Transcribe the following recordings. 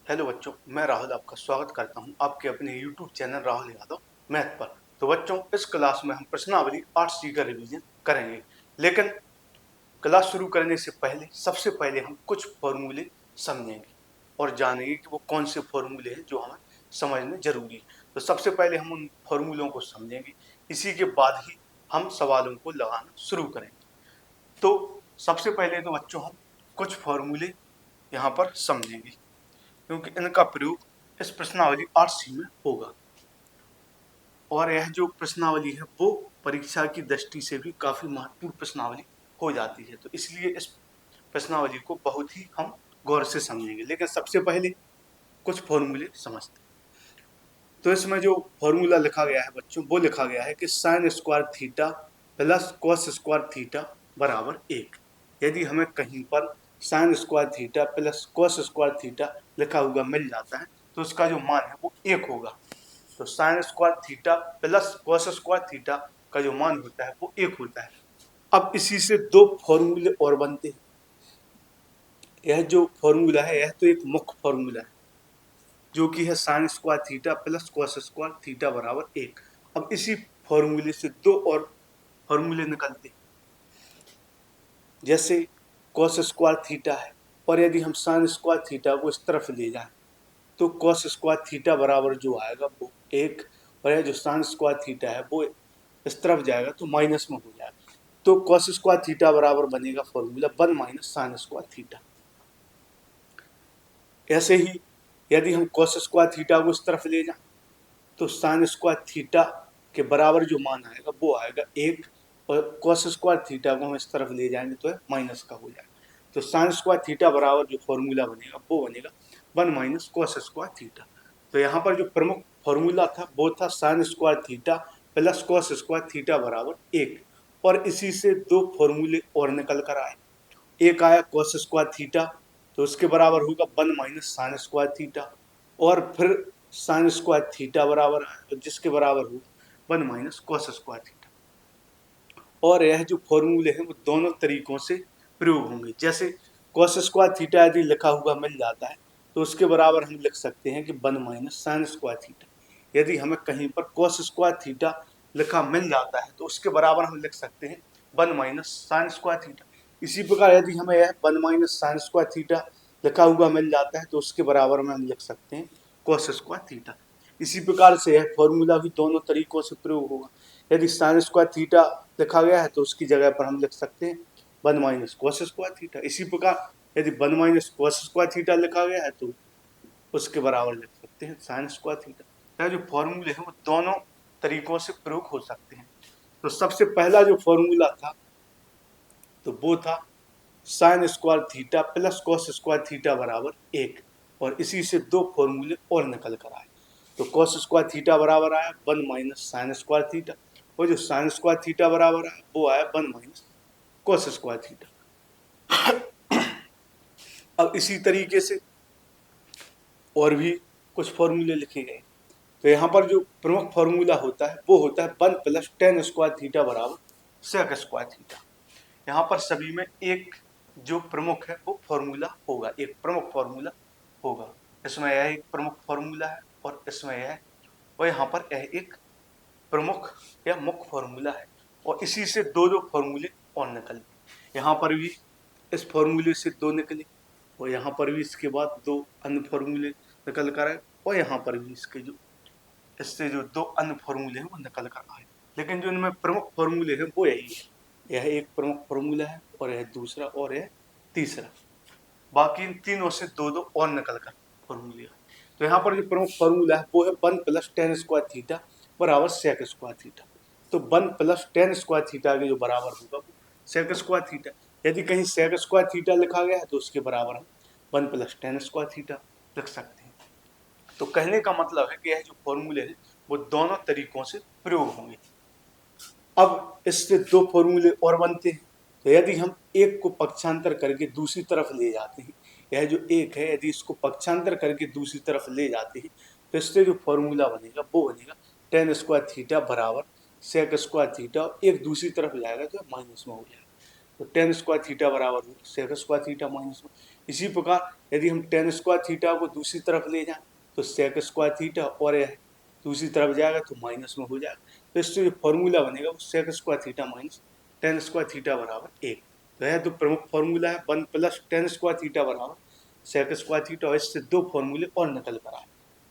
Hello बच्चों, मैं राहुल आपका स्वागत करता हूं आपके अपने YouTube channel Rahul Yadav math पर। तो बच्चों, इस क्लास में हम प्रश्नावली 8C का रिवीजन करेंगे। लेकिन क्लास शुरू करने से पहले सबसे पहले हम कुछ फॉर्मूले समझेंगे और जानेंगे कि वो कौन से फॉर्मूले हैं जो हमें समझने जरूरी है। तो सबसे पहले हम उन फॉर्मूलों को समझेंगे, इसी के बाद ही हम सवालों को लगाना शुरू करेंगे। तो सबसे पहले तो बच्चों हम कुछ फॉर्मूले यहाँ पर समझेंगे, क्योंकि इनका प्रयोग इस प्रश्नावली 8C में होगा और यह जो प्रश्नावली है वो परीक्षा की दृष्टि से भी काफी महत्वपूर्ण प्रश्नावली हो जाती है। तो इसलिए इस प्रश्नावली को बहुत ही हम गौर से समझेंगे। लेकिन सबसे पहले कुछ फॉर्मूले समझते हैं। तो इसमें जो फॉर्मूला लिखा गया है बच्चों, वो लिखा गया है कि sign square theta plus cos square theta बराबर 1। यदि हमें कहीं पर sign square theta plus cos square theta लिखा हुआ मिल जाता है तो उसका जो मान है वो 1 होगा। तो sign square theta plus cos square theta का जो मान होता है वो 1 होता है। अब इसी से दो फॉर्मूले और बनते हैं। यह जो फॉर्मूला है यह तो एक मुख्य फॉर्मूला है जो कि है sign square theta plus cos square theta बराबर 1। अब इसी फॉर्मूले से दो और फॉर्मूले निकलते हैं। जैसे कॉस स्क्वायर थीटा है और यदि हम साइन स्क्वायर थीटा को इस तरफ ले जाएं तो कॉस स्क्वायर थीटा बराबर जो आएगा वो 1, और यह जो साइन स्क्वायर थीटा है वो इस तरफ जाएगा तो माइनस में हो जाएगा। तो कॉस स्क्वायर थीटा बराबर बनेगा formula 1 minus sign square theta. ऐसे ही यदि हम कॉस स्क्वायर थीटा को इस तरफ ले जाएं तो साइन स्क्वायर थीटा के बराबर जो मान आएगा वो आएगा 1, और कॉस स्क्वायर थीटा को हम इस तरफ ले जाएंगे तो माइनस का हो जाएगा। तो साइन स्क्वायर थीटा बराबर जो फॉर्मूला बनेगा वो बनेगा 1 माइनस कॉस स्क्वायर थीटा। तो यहाँ पर जो प्रमुख फॉर्मूला था वो था sign square theta plus cos square theta बराबर 1, और इसी से दो फॉर्मूले और निकल कर आए। एक आया कॉस स्क्वायर थीटा, तो उसके बराबर होगा 1 माइनस साइन स्क्वायर थीटा, और फिर साइन स्क्वायर थीटा बराबर आया तो जिसके बराबर होगा 1 माइनस कॉस स्क्वायर थीटा। और यह जो फॉर्मूले हैं वो दोनों तरीकों से प्रयोग होंगे। जैसे कॉस स्क्वायर थीटा यदि लिखा हुआ मिल जाता है तो उसके बराबर हम लिख सकते हैं कि 1 माइनस साइन स्क्वायर थीटा। यदि हमें कहीं पर कॉस स्क्वायर थीटा लिखा मिल जाता है तो उसके बराबर हम लिख सकते हैं 1 माइनस साइन स्क्वायर थीटा। इसी प्रकार यदि हमें यह 1 माइनस साइन स्क्वायर थीटा लिखा हुआ मिल जाता है तो उसके बराबर में हम लिख सकते हैं कॉस स्क्वायर थीटा। इसी प्रकार से यह फॉर्मूला भी दोनों तरीकों से प्रयोग होगा। यदि साइन स्क्वायर थीटा लिखा गया है तो उसकी जगह पर हम लिख सकते हैं 1 माइनस कॉस स्क्वायर थीटा। इसी प्रकार यदि 1 माइनस कॉस स्क्वायर थीटा लिखा गया है तो उसके बराबर लिख सकते हैं साइन स्क्वायर थीटा। यह जो फॉर्मूले हैं वो दोनों तरीकों से प्रयोग हो सकते हैं। तो सबसे पहला जो फॉर्मूला था तो वो था sign square theta plus cos square theta बराबर 1, और इसी से दो फॉर्मूले और निकल कर आए। तो कॉस स्क्वायर थीटा बराबर आया 1 माइनस साइन स्क्वायर थीटा, और जो साइन स्क्वायर थीटा बराबर आया वो आया 1 माइनस कॉस स्क्वायर थीटा। अब इसी तरीके से और भी कुछ फॉर्मूले लिखे गए। तो यहाँ पर जो प्रमुख फॉर्मूला होता है वो होता है 1 प्लस टेन स्क्वायर थीटा बराबर सेक स्क्वायर थीटा। यहाँ पर सभी में एक जो प्रमुख है वो फॉर्मूला होगा, एक प्रमुख फॉर्मूला होगा। इसमें यह एक प्रमुख फॉर्मूला है और इसमें यह, और यहाँ पर यह एक प्रमुख या मुख्य फॉर्मूला है, और इसी से दो दो फॉर्मूले और निकले। यहाँ पर भी इस फॉर्मूले से दो निकले, और यहाँ पर भी इसके बाद दो अन्य फॉर्मूले निकल कर आए, और यहाँ पर भी इससे जो दो अन्य फॉर्मूले हैं वो निकल कर आए। लेकिन जो इनमें प्रमुख फॉर्मूले हैं वो यही है। यह एक प्रमुख फॉर्मूला है और यह दूसरा और यह तीसरा। बाकी इन तीनों से दो दो और निकल कर फॉर्मूले आए। तो यहाँ पर जो प्रमुख फॉर्मूला है वो है 1 प्लस टेन स्क्वायर थीटा बराबर सेक स्क्वायर थीटा। तो 1 प्लस टेन स्क्वायर थीटा के जो बराबर होगा वो सेक स्क्वायर थीटा। यदि कहीं सेक स्क्वायर थीटा लिखा गया है तो उसके बराबर हम 1 प्लस टेन स्क्वायर थीटा लिख सकते हैं। तो कहने का मतलब है कि यह जो फॉर्मूले हैं वो दोनों तरीकों से प्रयोग होंगे। अब इससे दो फॉर्मूले और बनते हैं। तो यदि हम एक को पक्षांतर करके दूसरी तरफ ले जाते हैं, यह जो एक है यदि इसको पक्षांतर करके दूसरी तरफ ले जाते हैं तो इससे जो फॉर्मूला बनेगा वो बनेगा टेन स्क्वायर थीटा बराबर सेक स्क्वायर थीटा, और एक दूसरी तरफ जाएगा तो माइनस में हो जाएगा। तो टेन स्क्वायर थीटा बराबर होगा सेक स्क्वायर थीटा माइनस में। इसी प्रकार यदि हम टेन स्क्वायर थीटा को दूसरी तरफ ले जाएं तो सेक स्क्वायर थीटा और यह दूसरी तरफ जाएगा तो माइनस में हो जाएगा। तो इससे जो फॉर्मूला बनेगा वो sec square theta minus tan square theta बराबर एक। तो यह तो प्रमुख फॉर्मूला है 1 प्लस टेन स्क्वायर थीटा बराबर सेक स्क्वायर थीटा। और इससे दो फॉर्मूले और निकल कर आए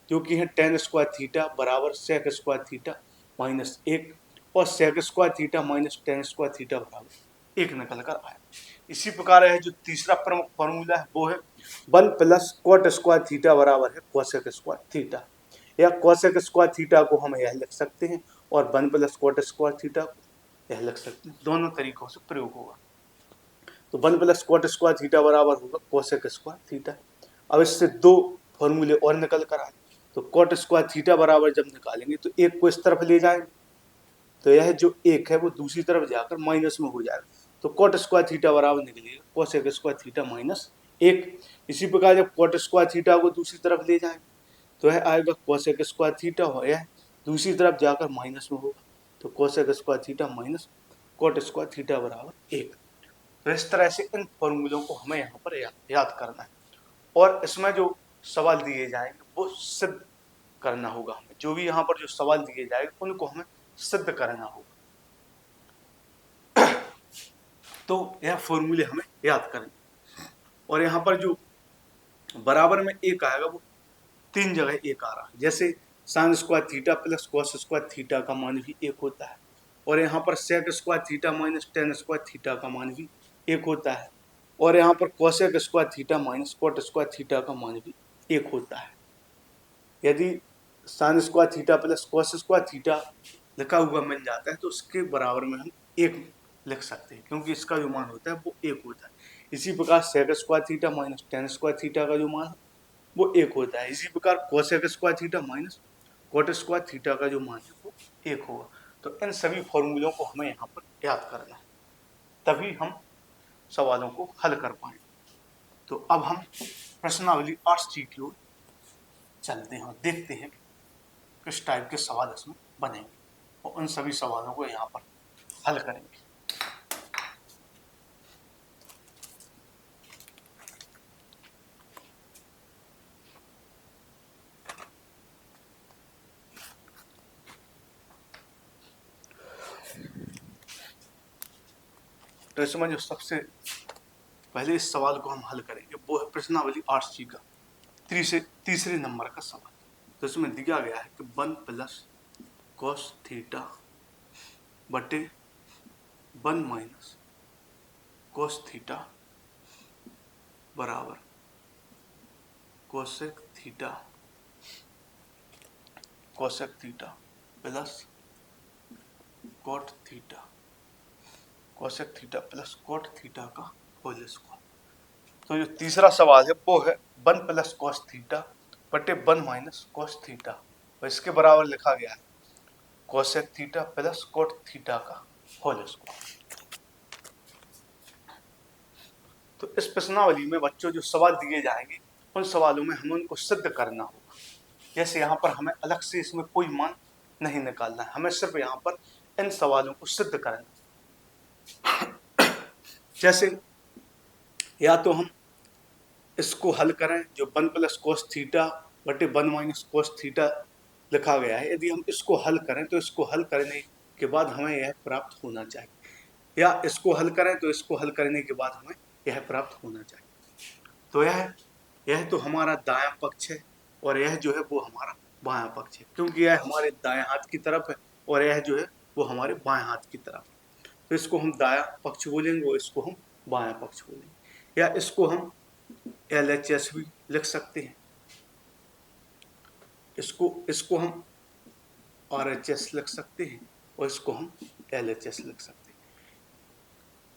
जो कि है टेन स्क्वायर थीटा बराबर सेक स्क्वायर थीटा माइनस एक और sec square theta minus tan square theta बराबर एक निकल कर आया। इसी प्रकार है जो तीसरा प्रमुख फॉर्मूला है वो है 1 प्लस कॉट स्क्वायर थीटा बराबर है कोसेक स्क्वायर थीटा। या कोसेक स्क्वायर थीटा को हम यह लिख सकते हैं और 1 प्लस कॉट स्क्वायर थीटा को यह लिख सकते हैं। दोनों तरीकों से प्रयोग होगा। तो 1 प्लस कॉट स्क्वायर थीटा बराबर होगा कोसेक स्क्वायर थीटा। अब इससे दो फॉर्मूले और निकल कर आए। तो कॉट स्क्वायर थीटा बराबर जब निकालेंगे तो एक को इस तरफ ले जाएंगे तो यह जो एक है वो दूसरी तरफ जाकर माइनस में हो जाएगा। तो कॉट स्क्वायर थीटा बराबर निकलेगा कोसेक स्क्वायर थीटा माइनस एक। इसी प्रकार जब कॉट स्क्वायर थीटा को दूसरी तरफ ले जाएंगे तो यह आएगा कोसेक स्क्वायर थीटा हो यह दूसरी तरफ जाकर माइनस में होगा। तो cosec square theta minus cot square theta बराबर एक। तो इस तरह से इन फॉर्मूलों को हमें यहाँ पर याद करना है और इसमें जो सवाल दिए जाएंगे वो सिद्ध करना होगा। हमें जो भी यहाँ पर जो सवाल दिए जाएंगे उनको हमें सिद्ध करना होगा। तो यह फॉर्मूले हमें याद करेंगे और यहाँ पर जो बराबर में एक आएगा वो तीन जगह एक आ रहा है। जैसे sine square theta plus cos square theta का मान भी एक होता है और यहाँ पर sec square theta minus tan square theta का मान भी एक होता है और यहाँ पर cosec square theta minus cot square theta का मान भी एक होता है। यदि sine square theta plus cos square theta लिखा हुआ मिल जाता है तो उसके बराबर में हम एक लिख सकते हैं क्योंकि इसका जो मान होता है वो एक होता है। इसी प्रकार sec square theta minus tan square theta का जो मान है वो एक होता है। इसी प्रकार cosec square theta minus cot square theta का जो मान है वो एक होगा। तो इन सभी फॉर्मूलों को हमें यहाँ पर याद करना है तभी हम सवालों को हल कर पाएंगे। तो अब हम प्रश्नावली 8C की ओर चलते हैं और देखते हैं किस टाइप के सवाल इसमें बनेंगे और उन सभी सवालों को यहाँ पर हल करेंगे। तो इसमें जो सबसे पहले इस सवाल को हम हल करेंगे वो है प्रश्नावली 8C का तीसरे नंबर का सवाल। तो इसमें दिया गया है कि 1 प्लस कॉस थीटा बटे 1 माइनस कॉस थीटा बराबर cosec theta plus cot theta cosec theta plus cot theta का होल स्क्वायर। तो जो तीसरा सवाल है वो है 1 प्लस कॉस थीटा बटे 1 माइनस कॉस थीटा और इसके बराबर लिखा गया है cosec theta plus cot theta का होल स्क्वायर। तो इस प्रश्नावली में बच्चों जो सवाल दिए जाएंगे उन सवालों में हमें उनको सिद्ध करना होगा। जैसे यहाँ पर हमें अलग से इसमें कोई मान नहीं निकालना है, हमें सिर्फ यहाँ पर इन सवालों को सिद्ध करना है। जैसे या तो हम इसको हल करें जो 1 प्लस कोस थीटा बटे 1 माइनस कोस थीटा लिखा गया है, यदि हम इसको हल करें तो इसको हल करने के बाद हमें यह प्राप्त होना चाहिए, या इसको हल करें तो इसको हल करने के बाद हमें यह प्राप्त होना चाहिए। तो यह तो हमारा दायां पक्ष है और यह जो है वो हमारा बायां पक्ष है, क्योंकि यह हमारे दाएं हाथ की तरफ है और यह जो है वो हमारे बाएं हाथ की तरफ है। तो इसको हम दायां पक्ष बोलेंगे और इसको हम बायां पक्ष बोलेंगे, या इसको हम LHS भी लिख सकते हैं, इसको हम RHS लिख सकते हैं और इसको हम LHS लिख सकते हैं।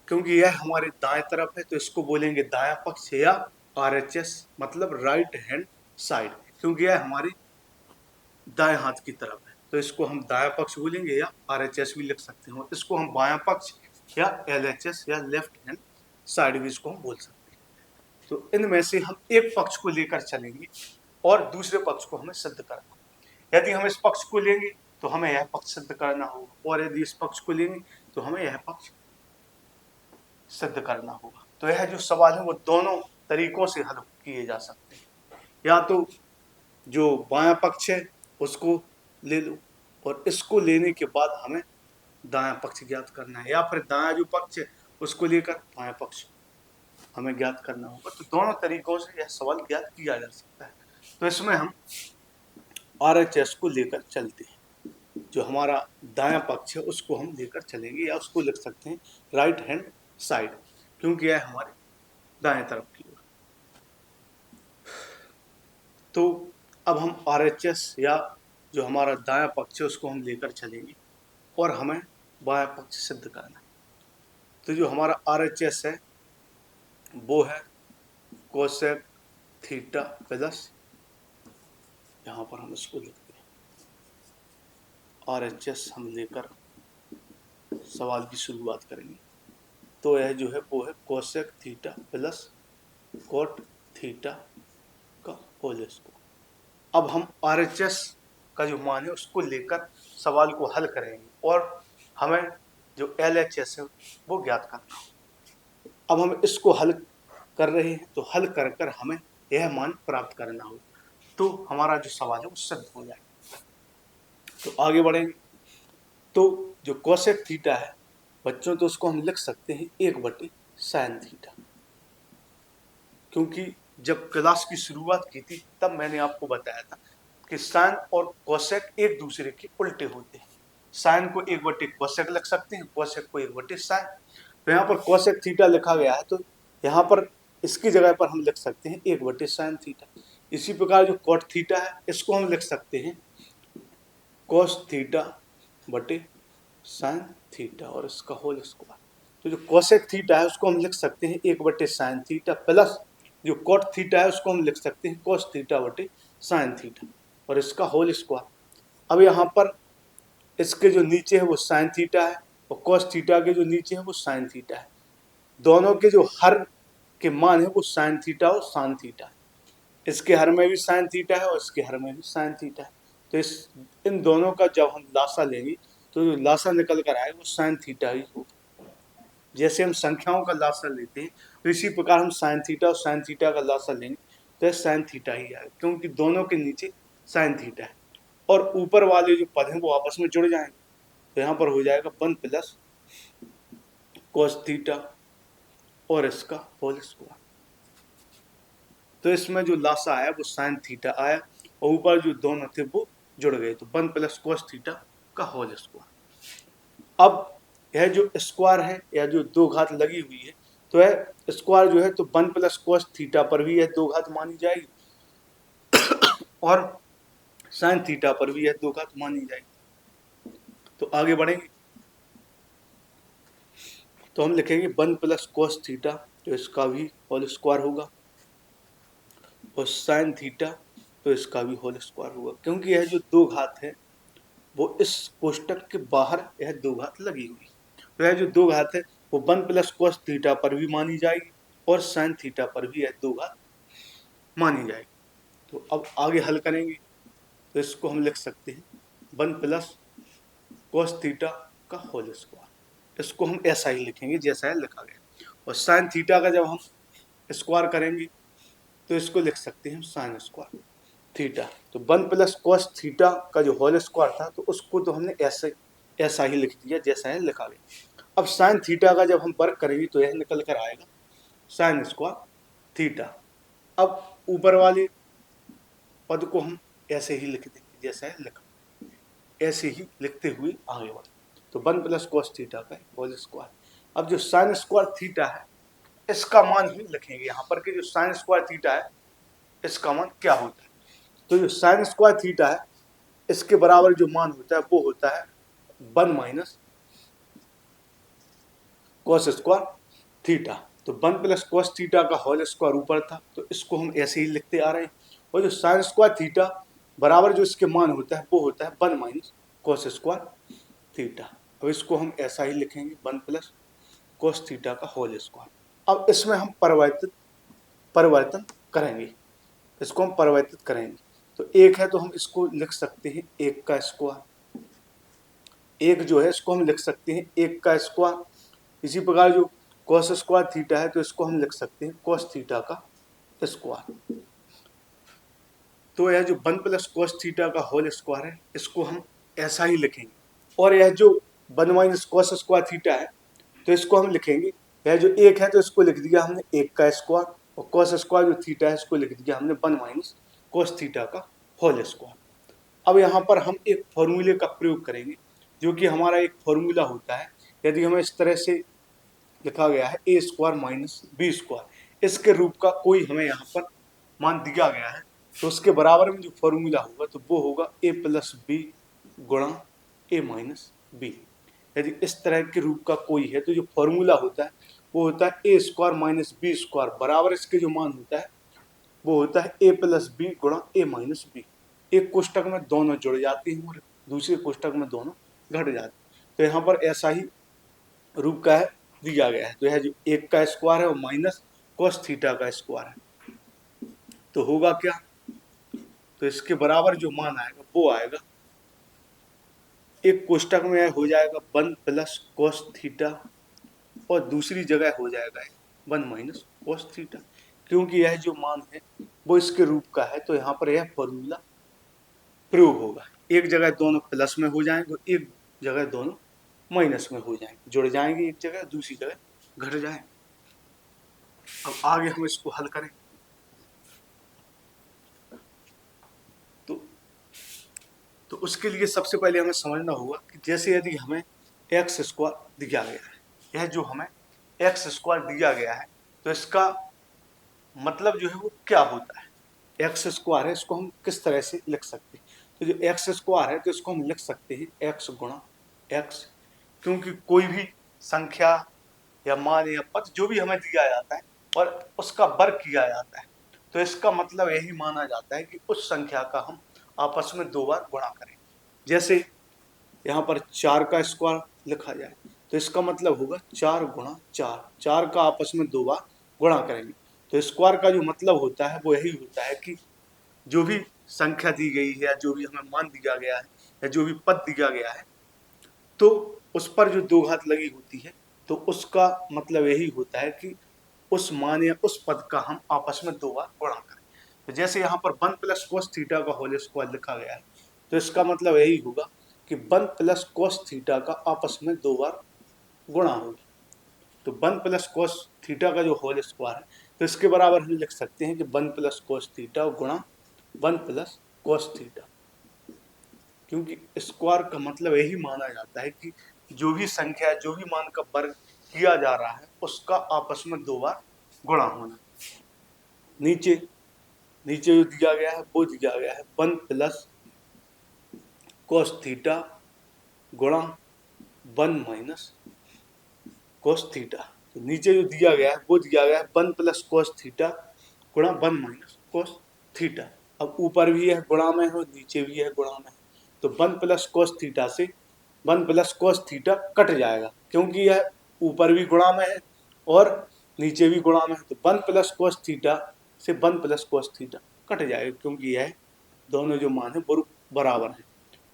क्योंकि यह हमारे दाएं तरफ है तो इसको बोलेंगे दायां पक्ष या RHS मतलब राइट हैंड साइड, क्योंकि यह हमारे दाएं हाथ की तरफ है तो इसको हम दायां पक्ष बोलेंगे या RHS भी लिख सकते हैं। इसको हम बायां पक्ष या LHS या लेफ्ट हैंड साइड भी इसको हम बोल सकते हैं। तो इनमें से हम एक पक्ष को लेकर चलेंगे और दूसरे पक्ष को हमें सिद्ध करना। यदि हम इस पक्ष को लेंगे तो हमें यह पक्ष सिद्ध करना होगा और यदि इस पक्ष को लेंगे तो हमें यह पक्ष सिद्ध करना होगा। तो यह जो सवाल है वो दोनों तरीकों से हल किए जा सकते हैं। या तो जो बायां पक्ष है उसको ले लो और इसको लेने के बाद हमें दायां पक्ष ज्ञात करना है, या फिर दायां जो पक्ष है उसको लेकर बायां पक्ष हमें ज्ञात करना होगा। तो दोनों तरीकों से यह सवाल ज्ञात किया जा सकता है। तो इसमें हम RHS को लेकर चलते हैं। जो हमारा दायां पक्ष है उसको हम लेकर चलेंगे, या उसको लिख सकते हैं राइट हैंड साइड, क्योंकि यह हमारे दाएं तरफ की ओर। तो अब हम RHS या जो हमारा दायां पक्ष है उसको हम लेकर चलेंगे और हमें बायां पक्ष सिद्ध करना है। तो जो हमारा RHS है वो है कोसेक थीटा प्लस, यहाँ पर हम इसको लिखते हैं RHS हम लेकर सवाल की शुरुआत करेंगे। तो यह जो है वो है cosec theta plus cot theta का होल स्क्वायर। अब हम RHS का जो मान है उसको लेकर सवाल को हल करेंगे और हमें जो LHS है वो ज्ञात करना हो। अब हम इसको हल कर रहे हैं, तो हल कर कर हमें यह मान प्राप्त करना हो, तो हमारा जो सवाल है वो सिद्ध हो जाएगा। तो आगे बढ़ेंगे। तो जो कोसेक थीटा है बच्चों, तो उसको हम लिख सकते हैं 1/sin थीटा, क्योंकि जब क्लास की शुरुआत की थी तब मैंने आपको बताया था कि साइन और कोसेक एक दूसरे के उल्टे होते हैं। साइन को 1/कोसेक लिख सकते हैं, कोसेक को 1/साइन। तो यहाँ पर कोसेक थीटा लिखा गया है, तो यहाँ पर इसकी जगह पर हम लिख सकते हैं 1/sin थीटा। इसी प्रकार जो कोट थीटा है इसको हम लिख सकते हैं कोस थीटा बटे साइन थीटा और इसका होल स्क्वायर। तो जो कोसेक थीटा है उसको हम लिख सकते हैं 1/sin थीटा प्लस जो कोट थीटा है उसको हम लिख सकते हैं कोस थीटा बटे साइन थीटा और इसका होल स्क्वायर। अब यहाँ पर इसके जो नीचे है वो साइन थीटा है और कोस थीटा के जो नीचे है वो साइन थीटा है। दोनों के जो हर के मान है वो साइन थीटा और साइन थीटा है। इसके हर में भी साइन थीटा है और इसके हर में भी साइन थीटा है। तो इन दोनों का जब हम लासा लेंगे तो जो लासा निकल कर आए वो साइन थीटा ही होगा। जैसे हम संख्याओं का लासा लेते हैं तो इसी प्रकार हम साइन थीटा और साइन थीटा का लासा लेंगे तो यह साइन थीटा ही आएगा, क्योंकि दोनों के नीचे साइन थीटा है और ऊपर वाले जो पद हैं वो आपस में जुड़ जाएंगे। तो यहाँ पर हो जाएगा 1 + कोस थीटा और इसका होल स्क्वायर। तो इसमें जो लासा आया वो साइन थीटा आया और ऊपर जो दोनों थे वो जुड़ गए, तो 1 + कोस थीटा का होल स्क्वायर। अब यह जो स्क्वायर है या जो दो घात लगी हुई है तो यह स्क्वायर जो है तो 1 + कोस थीटा पर भी यह दो घात मानी जाएगी और साइन थीटा पर भी यह दो घात मानी जाएगी। तो आगे बढ़ेंगे तो हम लिखेंगे 1 + कोस थीटा, तो इसका भी होल स्क्वायर होगा और साइन थीटा तो इसका भी होल स्क्वायर होगा, क्योंकि यह जो दो घात है वो इस कोष्टक के बाहर यह दो घात लगी हुई। तो यह जो दो घात है वो 1 + कोस थीटा पर भी मानी जाएगी और साइन थीटा पर भी यह दो घात मानी जाएगी। तो अब आगे हल करेंगे तो इसको हम लिख सकते हैं 1 + कोस थीटा का होल स्क्वायर। इसको हम ऐसा ही लिखेंगे जैसा है लिखा गया, और साइन थीटा का जब हम स्क्वायर करेंगे तो इसको लिख सकते हैं साइन स्क्वायर थीटा। तो 1 + कोस थीटा का जो होल स्क्वायर था तो उसको तो हमने ऐसा ही लिख दिया जैसा है लिखा गया। अब साइन थीटा का जब हम वर्क करेंगे तो यह निकल कर आएगा साइन स्क्वायर थीटा। अब ऊपर वाले पद को हम ऐसे ही लिख देंगे जैसा है लिखा, ऐसे ही लिखते हुए आगे बढ़े। तो 1 + कोस थीटा का होल स्क्वायर। अब जो साइन स्क्वायर थीटा है इसका मान ही लिखेंगे यहाँ पर कि जो साइन स्क्वायर थीटा है इसका मान क्या होता है। तो जो साइन स्क्वायर थीटा है इसके बराबर जो मान होता है वो होता है 1 - कोस स्क्वायर थीटा। तो 1 + कोस थीटा का होल स्क्वायर ऊपर था तो इसको हम ऐसे ही लिखते आ रहे हैं, और जो साइन स्क्वायर थीटा बराबर जो इसके मान होता है वो होता है 1 - कोस स्क्वायर थीटा। अब इसको हम ऐसा ही लिखेंगे 1 + कोस थीटा का होल स्क्वायर। अब इसमें हम परिवर्तन करेंगे, इसको हम परिवर्तित करेंगे। तो एक है तो हम इसको लिख सकते हैं 1 का स्क्वायर, एक जो है इसको हम लिख सकते हैं 1 का स्क्वायर। इसी प्रकार जो कॉस स्क्वायर थीटा है तो इसको हम लिख सकते हैं कॉस थीटा का स्क्वायर। तो यह जो 1 प्लस कॉस थीटा का होल स्क्वायर है इसको हम ऐसा ही लिखेंगे। और यह जो 1 माइनस कॉस स्क्वायर थीटा है तो इसको हम लिखेंगे, यह जो 1 है तो इसको लिख दिया हमने 1 का स्क्वायर, और कॉस स्क्वायर जो थीटा है इसको लिख दिया हमने 1 माइनस कॉस थीटा का होल स्क्वायर। अब यहाँ पर हम एक फॉर्मूले का प्रयोग करेंगे जो कि हमारा एक फॉर्मूला होता है। यदि हमें इस तरह से लिखा गया है ए स्क्वायर माइनस बी स्क्वायर, इसके रूप का कोई हमें यहाँ पर मान दिया गया है तो उसके बराबर में जो फॉर्मूला होगा तो वो होगा ए प्लस बी गुणा ए माइनस बी। यदि इस तरह के रूप का कोई है तो जो फॉर्मूला होता है वो होता है ए स्क्वायर माइनस बी स्क्वायर बराबर इसके जो मान होता है वो होता है ए प्लस बी गुणा ए माइनस बी। एक कोष्टक में दोनों जुड़ जाती हैं और दूसरे कोष्टक में दोनों घट जाते हैं। तो यहाँ पर ऐसा ही रूप का है दिया गया है। तो यह जो 1 का स्क्वायर है वो माइनस कॉस थीटा का स्क्वायर है तो होगा क्या, तो इसके बराबर जो मान आएगा वो आएगा, एक कोष्टक में हो जाएगा 1 प्लस कॉस थीटा और दूसरी जगह हो जाएगा 1 माइनस कॉस थीटा। क्योंकि यह जो मान है वो इसके रूप का है तो यहाँ पर यह फॉर्मूला प्रयोग होगा। एक जगह दोनों प्लस में हो जाएंगे, एक जगह दोनों माइनस में हो जाएंगे, जुड़ जाएंगे एक जगह दूसरी जगह घट जाए। अब आगे हम इसको हल करें तो उसके लिए सबसे पहले हमें समझना होगा कि जैसे यदि हमें एक्स स्क्वायर दिया गया है, यह जो हमें एक्स स्क्वायर दिया गया है तो इसका मतलब जो है वो क्या होता है। एक्स स्क्वायर है इसको हम किस तरह से लिख सकते हैं, तो जो एक्स स्क्वायर है तो इसको हम लिख सकते हैं एक्स गुणा एक्स। क्योंकि कोई भी संख्या या मान या पद जो भी हमें दिया जाता है और उसका वर्ग किया जाता है तो इसका मतलब यही माना जाता है कि उस संख्या का हम आपस में 2 बार गुणा करें। जैसे यहाँ पर 4 का स्क्वायर लिखा जाए तो इसका मतलब होगा 4 गुणा 4, 4 का आपस में 2 बार गुणा करेंगे। तो स्क्वायर का जो मतलब होता है वो यही होता है कि जो भी संख्या दी गई है या जो भी हमें मान दिया गया है या जो भी पद दिया गया है तो उस पर जो 2 घात लगी होती है तो उसका मतलब यही होता है कि उस मान या उस पद का हम आपस में 2 बार गुणा करें। तो जैसे यहाँ पर 1 प्लस कॉस थीटा का होल स्क्वायर लिखा गया है तो इसका मतलब यही होगा कि 1 प्लस कॉस थीटा का आपस में 2 बार गुणा होगा। तो 1 प्लस कॉस थीटा का जो होल स्क्वायर है तो इसके बराबर हम लिख सकते हैं कि 1 प्लस कॉस थीटा गुणा 1 प्लस कॉस थीटा। क्योंकि स्क्वायर का मतलब यही माना जाता है कि जो भी संख्या जो भी मान का वर्ग किया जा रहा है उसका आपस में 2 बार गुणा होना। नीचे जो दिया गया है वो दिया गया है 1 प्लस कॉस थीटा गुणा 1 माइनस कॉस थीटा। तो नीचे जो दिया गया है वो दिया गया है 1 प्लस कॉस थीटा गुणा 1 माइनस कॉस थीटा। अब ऊपर भी है गुणा में है और नीचे भी है गुणा में है तो 1 प्लस कॉस थीटा से 1 प्लस कॉस थीटा कट जाएगा क्योंकि यह ऊपर भी गुणा में है और नीचे भी गुणा में है। तो 1 प्लस कॉस थीटा से 1 प्लस कॉस थीटा कट जाएगा क्योंकि यह दोनों जो मान है वो बराबर है।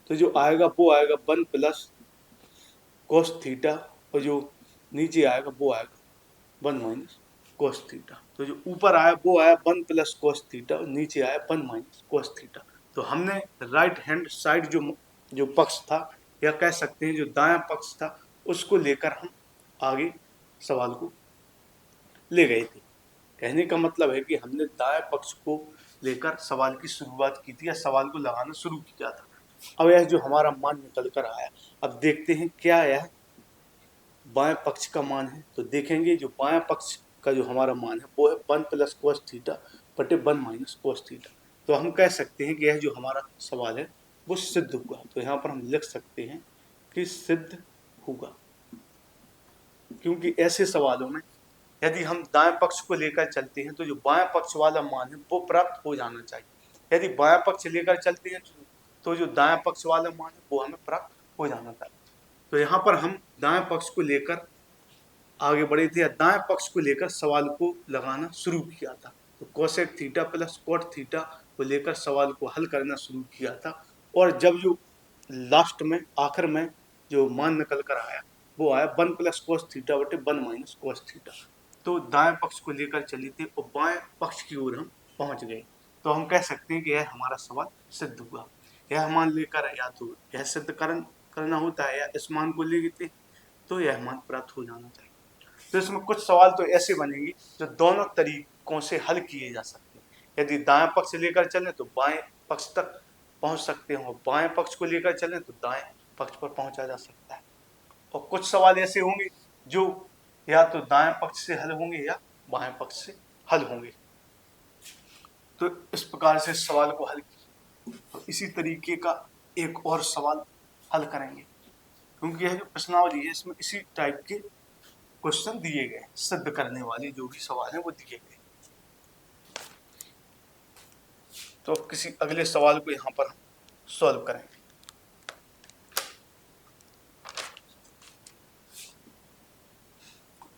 तो जो आएगा वो आएगा 1 प्लस कॉस थीटा और जो नीचे आएगा वो आएगा 1 माइनस कॉस थीटा। तो जो ऊपर आया वो आया 1 प्लस कॉस थीटा और नीचे आया 1 माइनस कॉस थीटा। तो हमने राइट हैंड साइड जो पक्ष था या कह सकते हैं जो दायां पक्ष था उसको लेकर हम आगे सवाल को ले गए थे। कहने का मतलब है कि हमने दाएं पक्ष को लेकर सवाल की शुरुआत की थी या सवाल को लगाना शुरू किया था। अब यह जो हमारा मान निकल कर आया, अब देखते हैं क्या यह बाएं पक्ष का मान है। तो देखेंगे जो बाएं पक्ष का जो हमारा मान है वो है 1 प्लस कॉस थीटा बटे 1 माइनस कॉस थीटा। तो हम कह सकते हैं कि यह जो हमारा सवाल है वो सिद्ध हुआ। तो यहाँ पर हम लिख सकते हैं कि सिद्ध होगा, क्योंकि ऐसे सवालों में यदि हम दाएं पक्ष को लेकर चलते हैं तो जो बाएं पक्ष वाला मान है वो प्राप्त हो जाना चाहिए। यदि बाएं पक्ष लेकर चलते हैं तो जो दाएं पक्ष वाला मान है वो हमें प्राप्त हो जाना चाहिए। तो यहाँ पर हम दाएं पक्ष को लेकर आगे बढ़े थे या दाएं पक्ष को लेकर सवाल को लगाना शुरू किया था। तो cosec theta plus cot theta को लेकर सवाल को हल करना शुरू किया था और जब जो लास्ट में आखिर में जो मान निकल कर आया वो आया 1 प्लस कोस थीटा बटे 1 माइनस कोस थीटा। तो दाएं पक्ष को लेकर चले थे और बाएं पक्ष की ओर हम पहुंच गए। तो हम कह सकते हैं कि यह हमारा सवाल सिद्ध हुआ। यह मान लेकर या तो यह सिद्ध करना होता है या इस मान को लेते तो यह मान प्राप्त हो जाना चाहिए। तो इसमें कुछ सवाल तो ऐसे बनेंगे जो दोनों तरीकों से हल किए जा सकते हैं। यदि दाएं पक्ष लेकर चलें तो बाएं पक्ष तक पहुंच सकते हैं, और बाएं पक्ष को लेकर चलें तो दाएं पक्ष पर पहुंचा जा सकता है। और कुछ सवाल ऐसे होंगे जो या तो दाएं पक्ष से हल होंगे या बाएं पक्ष से हल होंगे। तो इस प्रकार से सवाल को हल किया। तो इसी तरीके का एक और सवाल हल करेंगे, क्योंकि यह जो प्रश्नावली है इसमें इसी टाइप के क्वेश्चन दिए गए, सिद्ध करने वाले जो भी सवाल हैं वो दिए गए। तो अब किसी अगले सवाल को यहाँ पर हम सॉल्व करेंगे।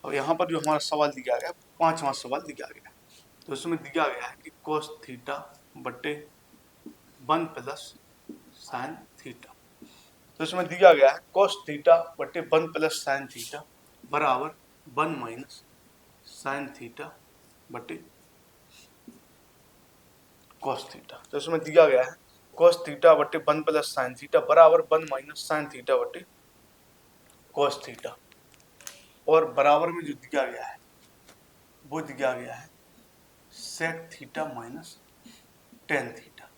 और यहाँ पर जो हमारा सवाल दिया गया, पांचवा सवाल दिया गया, तो उसमें दिया गया है कि कोस थीटा बटे 1 प्लस साइन थीटा। तो इसमें दिया गया है कोस थीटा बटे 1 प्लस साइन थीटा बराबर 1 माइनस साइन थीटा बटे कोस थीटा। तो इसमें दिया गया है कोस थीटा बटे 1 प्लस साइन थीटा बराबर 1 माइनस साइन थीटा बटे कोस थीटा, और बराबर में जो दिया गया है वो दिया गया है sec theta minus tan theta,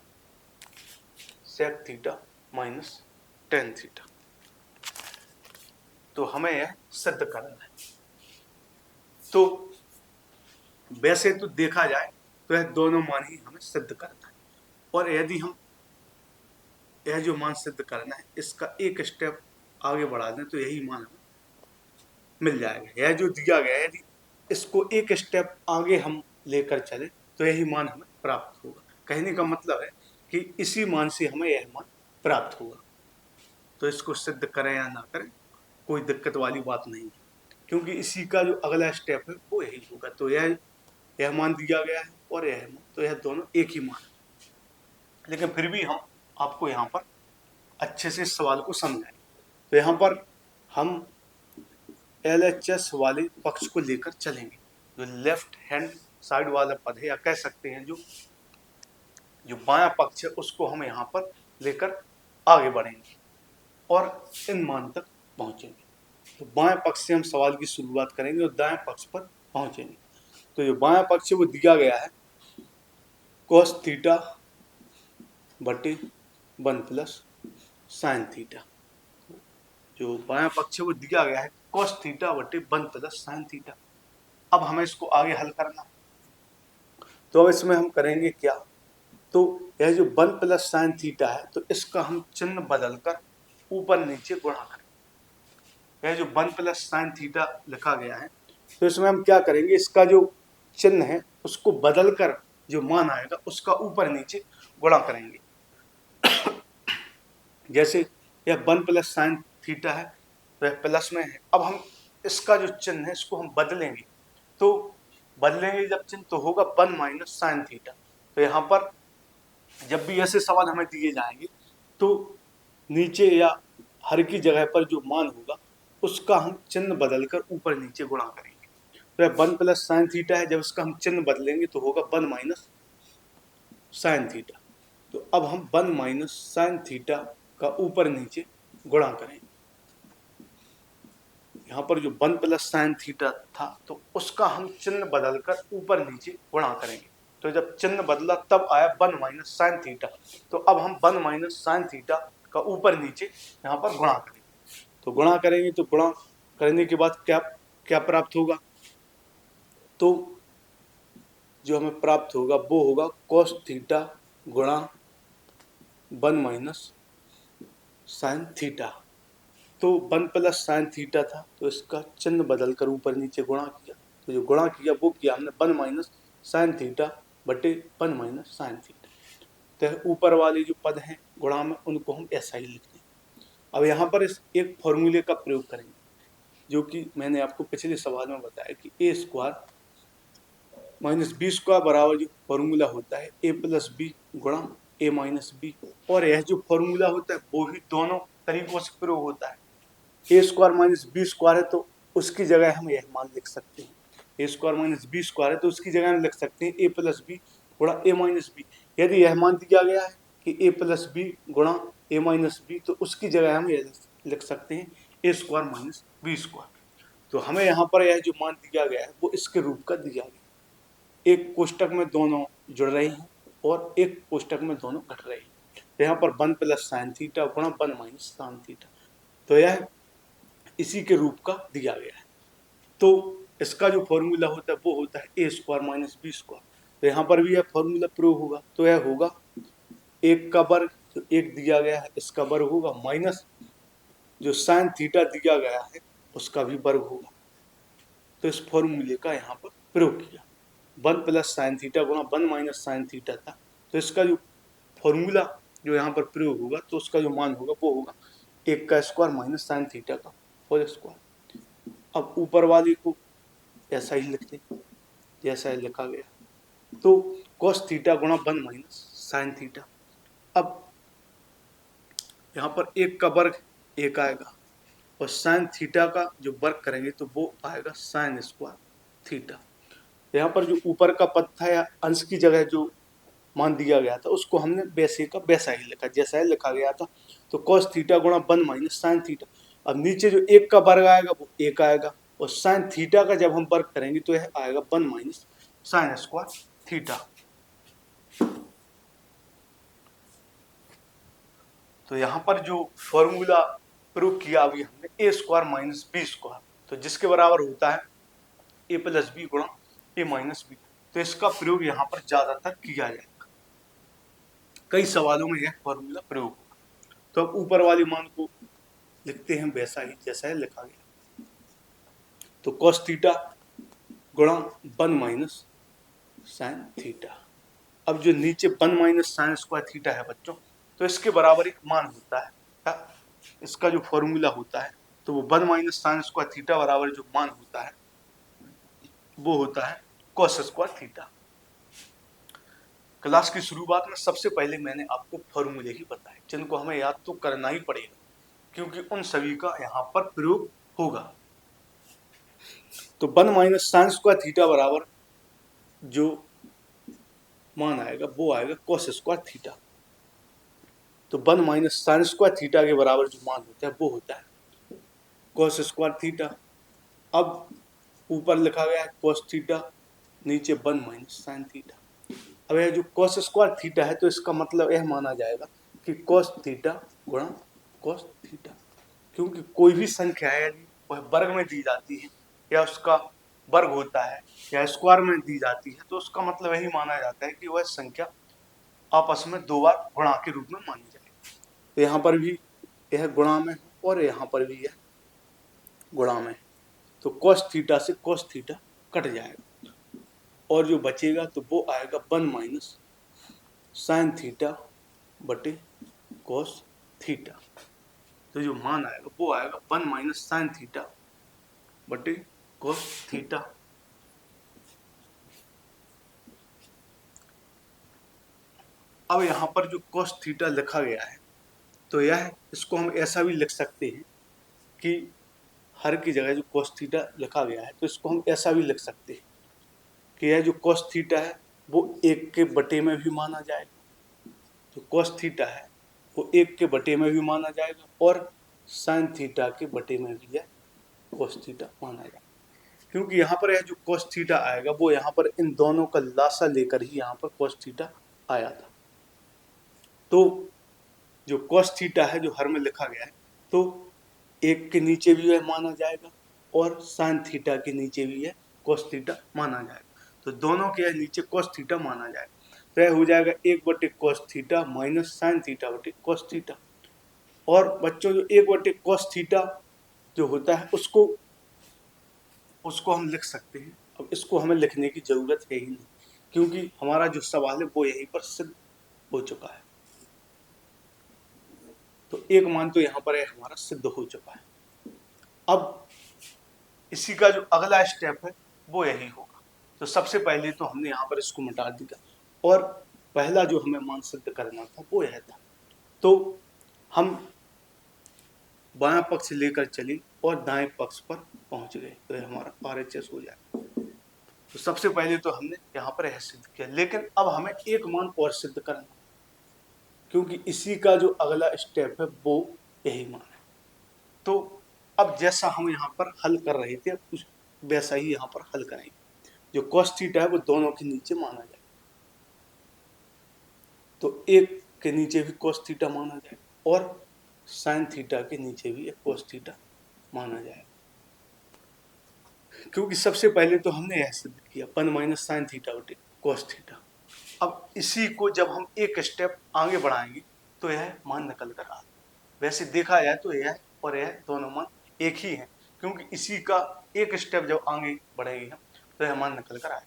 sec theta minus tan theta. तो हमें यह सिद्ध करना है। तो वैसे तो देखा जाए तो यह दोनों मान ही हमें सिद्ध करना है, और यदि हम यह जो मान सिद्ध करना है इसका एक स्टेप आगे बढ़ा दें तो यही मान हमें मिल जाएगा। यह जो दिया गया है यदि इसको एक स्टेप आगे हम लेकर चले तो यही मान हमें प्राप्त होगा। कहने का मतलब है कि इसी मान से हमें यह मान प्राप्त होगा। तो इसको सिद्ध करें या ना करें कोई दिक्कत वाली बात नहीं है, क्योंकि इसी का जो अगला स्टेप है वो यही होगा। तो यह मान दिया गया है और यह मान, तो यह दोनों एक ही मान है। लेकिन फिर भी हम आपको यहाँ पर अच्छे से सवाल को समझाएं। तो यहाँ पर हम LHS वाले पक्ष को लेकर चलेंगे, जो लेफ्ट हैंड साइड वाला पद है, या कह सकते हैं जो बायां पक्ष है उसको हम यहाँ पर लेकर आगे बढ़ेंगे और इन मान तक पहुंचेंगे। तो बाएं पक्ष से हम सवाल की शुरुआत करेंगे और दाएं पक्ष पर पहुंचेंगे। तो जो बायां पक्ष है वो दिया गया है cos थीटा बटे 1 प्लस साइन थीटा। जो बायां पक्ष है वो दिया गया है cos थीटा बटे 1 प्लस साइन थीटा। अब हमें इसको आगे हल करना, तो अब इसमें हम करेंगे क्या, तो यह जो 1 प्लस साइन थीटा है तो इसका हम चिन्ह बदलकर ऊपर नीचे गुणा करेंगे। यह जो 1 प्लस साइन थीटा लिखा गया है तो इसमें हम क्या करेंगे, इसका जो चिन्ह है उसको बदलकर जो मान आएगा उसका ऊपर नीचे गुणा करेंगे। जैसे यह 1 प्लस साइन थीटा है वह प्लस में है, अब हम इसका जो चिन्ह है इसको हम बदलेंगे। तो बदलेंगे जब चिन्ह तो होगा 1 माइनस साइन थीटा। तो यहाँ पर जब भी ऐसे सवाल हमें दिए जाएंगे तो नीचे या हर की जगह पर जो मान होगा उसका हम चिन्ह बदलकर ऊपर नीचे गुणा करेंगे। तो यह 1 प्लस साइन थीटा है, जब इसका हम चिन्ह बदलेंगे तो होगा 1 माइनस साइन थीटा। तो अब हम 1 माइनस साइन थीटा का ऊपर नीचे गुणा करेंगे। यहाँ पर जो 1 प्लस साइन थीटा था तो उसका हम चिन्ह बदलकर ऊपर नीचे गुणा करेंगे। तो जब चिन्ह बदला तब आया 1 माइनस साइन थीटा। तो अब हम 1 माइनस साइन थीटा का ऊपर नीचे यहाँ पर गुणा करेंगे। तो गुणा करेंगे तो गुणा करने के बाद क्या क्या प्राप्त होगा, तो जो हमें प्राप्त होगा वो होगा cos थीटा गुणा 1 माइनस साइन थीटा। तो 1 प्लस साइन थीटा था तो इसका चिन्ह बदलकर ऊपर नीचे गुणा किया। तो जो गुणा किया वो किया हमने 1 माइनस साइन थीटा बटे 1 माइनस साइन थीटा। तो ऊपर वाले जो पद हैं गुणा में उनको हम ऐसा ही लिख दें। अब यहाँ पर इस एक फॉर्मूले का प्रयोग करेंगे, जो कि मैंने आपको पिछले सवाल में बताया कि ए स्क्वायर माइनस बी स्क्वायर बराबर जो फॉर्मूला होता है ए प्लस बी गुणा ए माइनस बी, और यह जो फॉर्मूला होता है वो ही दोनों तरीकों से प्रयोग होता है। ए स्क्वायर माइनस बी स्क्वायर है तो उसकी जगह हम यह मान लिख सकते हैं, ए स्क्वायर माइनस बी स्क्वायर है तो उसकी जगह हम लिख सकते हैं ए प्लस बी गुणा ए माइनस बी। यदि यह मान दिया गया है कि ए प्लस बी गुणा ए माइनस बी तो उसकी जगह हम यह लिख सकते हैं ए स्क्वायर माइनस बी स्क्वायर। तो हमें यहाँ पर यह जो मान दिया गया है वो इसके रूप का दिया गया, एक कोष्टक में दोनों जुड़ रहे हैं और एक कोष्टक में दोनों घट रहे हैं। तो यहाँ पर 1 प्लस साइन थीटा गुणा 1 माइनस साइन थीटा, तो यह इसी के रूप का दिया गया है। तो इसका जो फॉर्मूला होता है वो होता है ए स्क्वायर माइनस बी स्क्वायर। तो यहाँ पर भी यह फॉर्मूला प्रयोग होगा, तो यह होगा एक का वर्ग, जो एक दिया गया है इसका वर्ग होगा, माइनस जो साइन थीटा दिया गया है उसका भी वर्ग होगा। तो इस फॉर्मूले का यहाँ पर प्रयोग किया, 1 प्लस साइन थीटा गुणा 1 माइनस साइन थीटा था, तो इसका जो फॉर्मूला जो यहाँ पर प्रयोग होगा तो उसका जो मान होगा वो होगा एक का स्क्वायर माइनस साइन थीटा का होल स्क्वायर। अब ऊपर वाले को ऐसा ही लिखते जैसा लिखा गया, तो cos थीटा गुणा 1 माइनस साइन थीटा। अब यहाँ पर एक का वर्ग एक आएगा और साइन थीटा का जो वर्ग करेंगे तो वो आएगा साइन स्क्वायर थीटा। यहाँ पर जो ऊपर का पद था या अंश की जगह जो मान दिया गया था उसको हमने वैसे का वैसा ही लिखा जैसा ही लिखा गया था, तो cos थीटा गुणा 1 माइनस साइन थीटा। अब नीचे जो एक का वर्ग आएगा वो एक आएगा और साइन थीटा का जब हम वर्ग करेंगे तो यह आएगा 1 माइनस साइन स्क्वायर थीटा। तो यहाँ पर जो फॉर्मूला प्रयोग किया अभी हमने ए स्क्वायर माइनस बी स्क्वायर, तो जिसके बराबर होता है ए प्लस बी गुणा ए माइनस बी, तो इसका प्रयोग यहाँ पर ज्यादातर किया जाएगा, कई सवालों में यह फॉर्मूला प्रयोग होगा। तो अब ऊपर वाले मान को लिखते हैं वैसा ही जैसा है लिखा गया, तो cos थीटा गुणा 1 माइनस साइन थीटा। अब जो नीचे 1 माइनस साइन स्क्वायर थीटा है बच्चों, तो इसके बराबर एक मान होता है, इसका जो फॉर्मूला होता है तो वो 1 माइनस साइन स्क्वायर थीटा बराबर जो मान होता है वो होता है cos स्क्वायर थीटा। क्लास की शुरुआत में सबसे पहले मैंने आपको फॉर्मूले ही बताए जिनको हमें याद तो करना ही पड़ेगा क्योंकि उन सभी का यहाँ पर प्रयोग होगा। तो 1 माइनस साइन स्क्वायर थीटा बराबर जो मान आएगा वो आएगा cos स्क्वायर थीटा। तो 1 माइनस साइन स्क्वायर थीटा के बराबर जो मान होता है वो होता है cos स्क्वायर थीटा। अब ऊपर लिखा गया है cos थीटा, नीचे 1 माइनस साइन थीटा। अब यह जो cos स्क्वायर थीटा है तो इसका मतलब यह माना जाएगा कि cos थीटा गुणा cos थीटा, क्योंकि कोई भी संख्या है यदि वह वर्ग में दी जाती है या उसका वर्ग होता है या स्क्वायर में दी जाती है तो उसका मतलब यही माना जाता है कि वह संख्या आपस में दो बार गुणा के रूप में मानी जाएगी। तो यहाँ पर भी यह गुणा में और यहाँ पर भी यह गुणा में, तो cos थीटा से cos थीटा कट जाएगा और जो बचेगा तो वो आएगा 1 माइनस साइन थीटा बटे cos थीटा। तो जो मान आएगा वो आएगा 1 माइनस साइन थीटा बटे cos थीटा। अब यहाँ पर जो cos थीटा लिखा गया है तो यह इसको हम ऐसा भी लिख सकते हैं कि हर की जगह जो cos थीटा लिखा गया है तो इसको हम ऐसा भी लिख सकते हैं कि यह जो cos थीटा है वो 1 के बटे में भी माना जाएगा, जो cos थीटा है वो 1 के बटे में भी माना जाएगा और साइन थीटा के बटे में भी यह cos थीटा माना जाएगा, क्योंकि यहाँ पर यह जो cos थीटा आएगा वो यहाँ पर इन दोनों का लासा लेकर ही यहाँ पर cos थीटा आया था। तो जो cos थीटा है जो हर में लिखा गया है तो 1 के नीचे भी यह माना जाएगा और साइन थीटा के नीचे भी यह cos थीटा माना जाएगा, तो दोनों के नीचे cos थीटा माना जाएगा। तो यह हो जाएगा 1 बटे cos theta minus sine theta बटे cos थीटा। और बच्चों जो 1 बटे cos थीटा जो होता है उसको हम लिख सकते हैं। अब इसको हमें लिखने की जरूरत है ही नहीं क्योंकि हमारा जो सवाल है वो यहीं पर सिद्ध हो चुका है। तो एक मान तो यहाँ पर है हमारा सिद्ध हो चुका है। अब इसी का जो अगला स्टेप है वो यही होगा। तो सबसे पहले तो हमने यहाँ पर इसको मिटा दिया और पहला जो हमें मान सिद्ध करना था वो यह था। तो हम बायां पक्ष लेकर चले और दाएं पक्ष पर पहुंच गए, तो ये हमारा RHS हो जाए। तो सबसे पहले तो हमने यहाँ पर यह सिद्ध किया, लेकिन अब हमें एक मान और सिद्ध करना, क्योंकि इसी का जो अगला स्टेप है वो यही मान है। तो अब जैसा हम यहाँ पर हल कर रहे थे उस वैसा ही यहाँ पर हल करेंगे। जो cos थीटा है वो दोनों के नीचे माना जाए, तो एक के नीचे भी cos थीटा माना जाए और sin थीटा के नीचे भी एक cos थीटा माना जाए, क्योंकि सबसे पहले तो हमने यह सिद्ध किया 1 माइनस साइन थीटा बटे cos थीटा। अब इसी को जब हम एक स्टेप आगे बढ़ाएंगे तो यह मान निकल कर आ, वैसे देखा जाए तो यह और यह दोनों मान एक ही हैं, क्योंकि इसी का एक स्टेप जब आगे बढ़ेंगे हम तो यह मान निकल कर आए।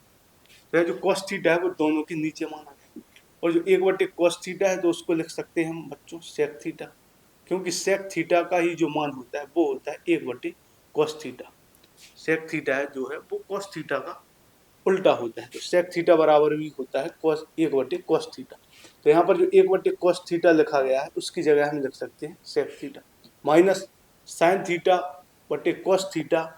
तो यह जो cos थीटा है वो दोनों के नीचे माना जाए, और जो 1 बटे cos थीटा है तो उसको लिख सकते हैं हम बच्चों sec थीटा, क्योंकि sec थीटा का ही जो मान होता है वो होता है 1 बटे cos थीटा। sec थीटा है जो है वो cos थीटा का उल्टा होता है, तो sec थीटा बराबर भी होता है 1 बटे cos थीटा। तो यहाँ पर जो 1 बटे cos थीटा लिखा गया है उसकी जगह हम लिख सकते हैं sec theta, minus sin theta बटे cos थीटा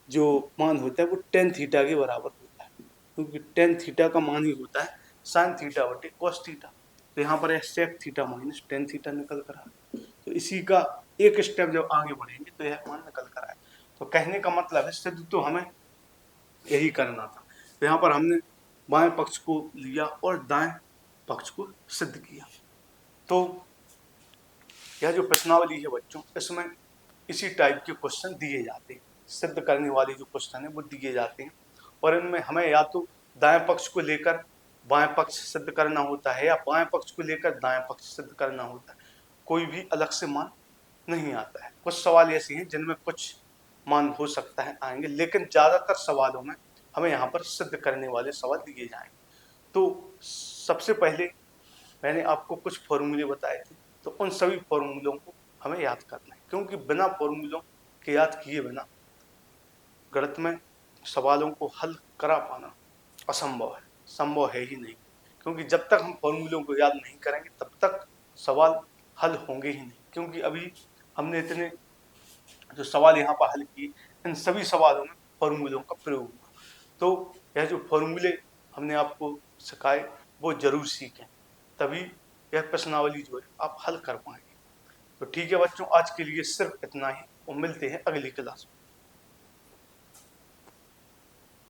जो मान होता है वो tan थीटा के बराबर होता है, क्योंकि tan थीटा का मान ही होता है sin थीटा बटे cos थीटा। तो यहाँ पर sec theta minus tan theta निकल कर आए, तो इसी का एक स्टेप जब आगे बढ़ेंगे तो यह मान निकल कर आए। तो कहने का मतलब है सिद्ध तो हमें यही करना था। तो यहाँ पर हमने बाएं पक्ष को लिया और दाएं पक्ष को सिद्ध किया। तो यह जो प्रश्नावली है बच्चों, इसमें इसी टाइप के क्वेश्चन दिए जाते हैं, सिद्ध करने वाले जो क्वेश्चन है वो दिए जाते हैं, और इनमें हमें या तो दाएं पक्ष को लेकर बाएं पक्ष सिद्ध करना होता है या बाएं पक्ष को लेकर दाएं पक्ष सिद्ध करना होता है, कोई भी अलग से मान नहीं आता है। कुछ सवाल ऐसे हैं जिनमें कुछ मान हो सकता है आएंगे, लेकिन ज्यादातर सवालों में हमें यहाँ पर सिद्ध करने वाले सवाल दिए जाएंगे। तो सबसे पहले मैंने आपको कुछ फॉर्मूले बताए थे, तो उन सभी फॉर्मूलों को हमें याद करना है, क्योंकि बिना फॉर्मूलों के याद किए बिना गणित में सवालों को हल करा पाना असंभव है, संभव है ही नहीं, क्योंकि जब तक हम फॉर्मूलों को याद नहीं करेंगे तब तक सवाल हल होंगे ही नहीं। क्योंकि अभी हमने इतने जो सवाल यहाँ पर हल किए इन सभी सवालों में फॉर्मूलों का प्रयोग हुआ, तो यह जो फॉर्मूले हमने आपको सिखाए वो जरूर सीखें, तभी यह प्रश्नावली जो है आप हल कर पाएंगे। तो ठीक है बच्चों, आज के लिए सिर्फ इतना ही, और मिलते हैं अगली क्लास में।